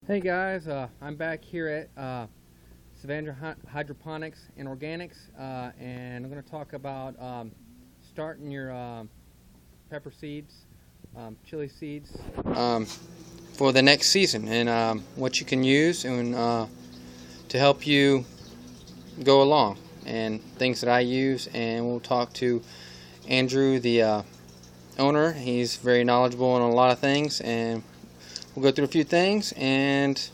Hey guys, I'm back here at Savannah Hydroponics and Organics, and I'm going to talk about starting your pepper seeds, chili seeds, for the next season, and what you can use and to help you go along, and things that I use. And we'll talk to Andrew, the owner. He's very knowledgeable on a lot of things, and we'll go through a few things, and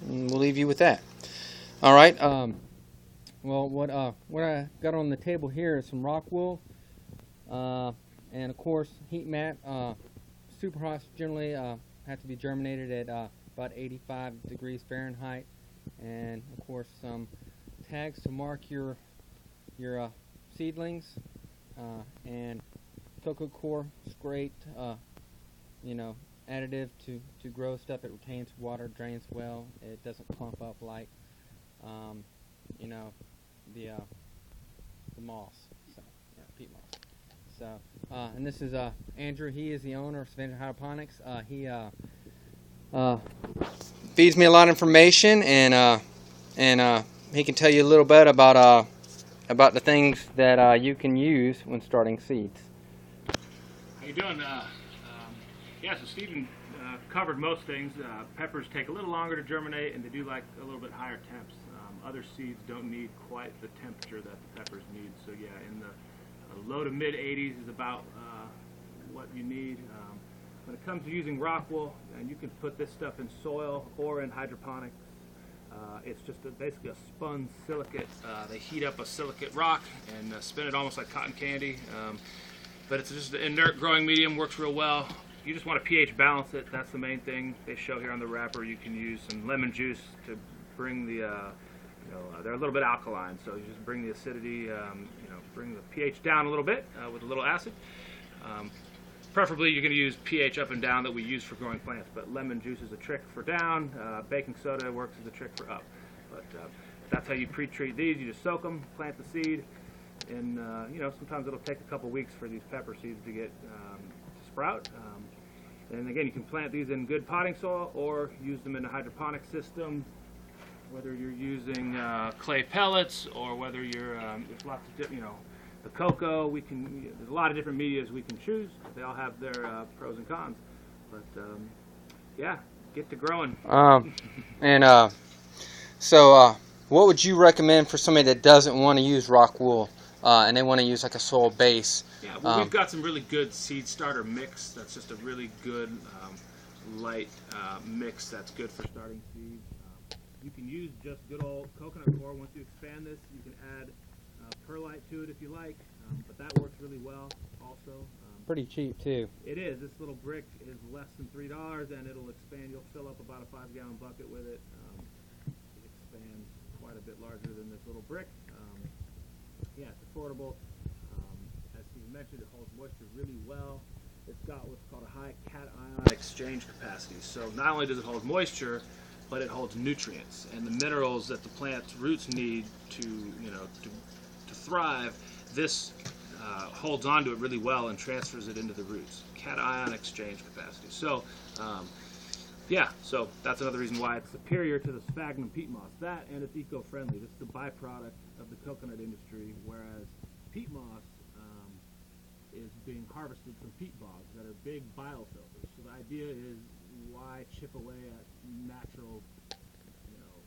we'll leave you with that. All right. Well, what I got on the table here is some rock wool, and of course heat mat. Superhots generally have to be germinated at about 85 degrees Fahrenheit, and of course some tags to mark your seedlings, and cocoa core is great. Additive to grow stuff. It retains water, drains well. It doesn't clump up like the moss. So yeah, peat moss. So and this is Andrew. He is the owner of Savannah Hydroponics. He feeds me a lot of information, and he can tell you a little bit about the things that you can use when starting seeds. How you doing? Yeah, so Stephen covered most things. Peppers take a little longer to germinate, and they do like a little bit higher temps. Other seeds don't need quite the temperature that the peppers need. So yeah, in the low to mid 80s is about what you need. When it comes to using rock wool, and you can put this stuff in soil or in hydroponics. It's just basically a spun silicate. They heat up a silicate rock and spin it almost like cotton candy. But it's just an inert growing medium, works real well. You just want to pH balance it. That's the main thing. They show here on the wrapper. You can use some lemon juice to bring the, they're a little bit alkaline, so you just bring the acidity, bring the pH down a little bit with a little acid. Preferably, you're going to use pH up and down that we use for growing plants, but lemon juice is a trick for down. Baking soda works as a trick for up. But that's how you pre-treat these. You just soak them, plant the seed, and sometimes it'll take a couple weeks for these pepper seeds to get to sprout. And again, you can plant these in good potting soil or use them in a hydroponic system, whether you're using clay pellets or whether you're, there's lots of, the cocoa, there's a lot of different medias we can choose. They all have their pros and cons. But yeah, get to growing. So what would you recommend for somebody that doesn't want to use rock wool and they want to use like a soil base? Yeah, well, we've got some really good seed starter mix. That's just a really good light mix that's good for starting seeds. You can use just good old coconut coir. Once you expand this, you can add perlite to it if you like, but that works really well also. Pretty cheap too. It is. This little brick is less than $3, and it'll expand. You'll fill up about a 5-gallon bucket with it. It expands quite a bit larger than this little brick. Yeah, it's affordable. As Steve mentioned, it holds moisture really well. It's got what's called a high cation exchange capacity. So not only does it hold moisture, but it holds nutrients and the minerals that the plant's roots need to thrive. This holds onto it really well and transfers it into the roots. Cation exchange capacity. So yeah, so that's another reason why it's superior to the sphagnum peat moss. That, and it's eco-friendly. This is the byproduct of the coconut industry, whereas peat moss is being harvested from peat bogs that are big biofilters. So the idea is, why chip away at natural,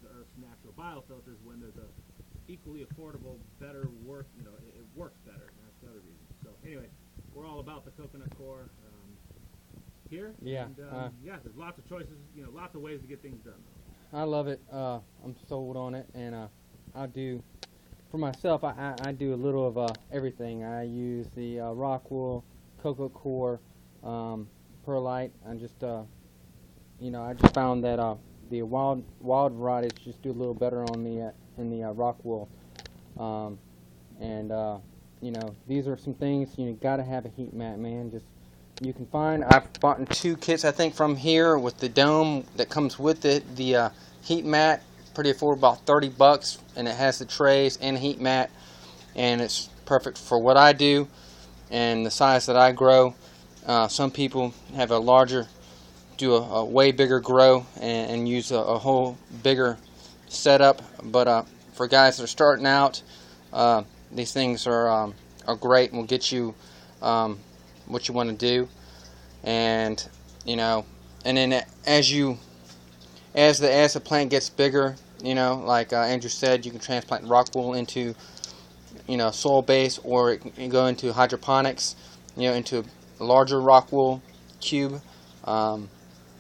the Earth's natural biofilters when there's a equally affordable, better work, it works better. That's the other reason. So anyway, we're all about the coconut coir here. Yeah. And, yeah, there's lots of choices, lots of ways to get things done. I love it. I'm sold on it, and I do. For myself, I do a little of everything. I use the rock wool, cocoa core, perlite. I just found that the wild varieties just do a little better on the in the rock wool, these are some things you gotta have a heat mat, man. Just you can find. I've bought 2 kits, I think, from here with the dome that comes with it. The heat mat, pretty affordable, about $30, and it has the trays and the heat mat, and it's perfect for what I do and the size that I grow. Some people have a larger do a way bigger grow and use a whole bigger setup. But for guys that are starting out, these things are great and will get you what you want to do. And and then as the plant gets bigger, like Andrew said, you can transplant rock wool into soil base, or it can go into hydroponics, into a larger rock wool cube. And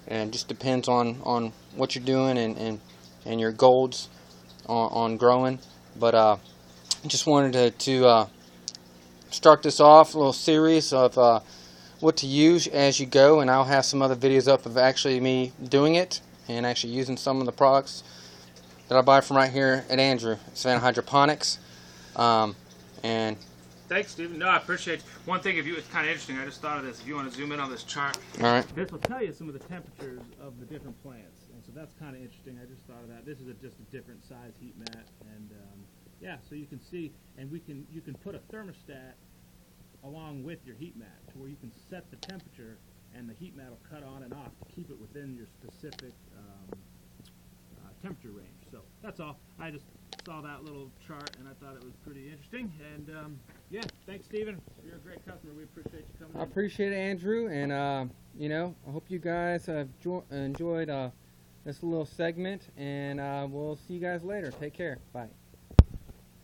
it just depends on what you're doing and your goals on growing. But just wanted to start this off, a little series of what to use as you go, and I'll have some other videos up of actually me doing it and actually using some of the products that I buy from right here at Andrew, Savannah Hydroponics. And thanks, Stephen. No, I appreciate it. One thing, it's kind of interesting. I just thought of this. If you want to zoom in on this chart, all right, this will tell you some of the temperatures of the different plants, and so that's kind of interesting. I just thought of that. This is just a different size heat mat, and yeah, so you can see, and you can put a thermostat along with your heat mat to where you can set the temperature, and the heat mat will cut on and off to keep it within your specific temperature range. So that's all. I just saw that little chart and I thought it was pretty interesting. And yeah, thanks, Stephen. You're a great customer. We appreciate you coming. I appreciate it, Andrew. And I hope you guys have enjoyed this little segment. And we'll see you guys later. Take care. Bye.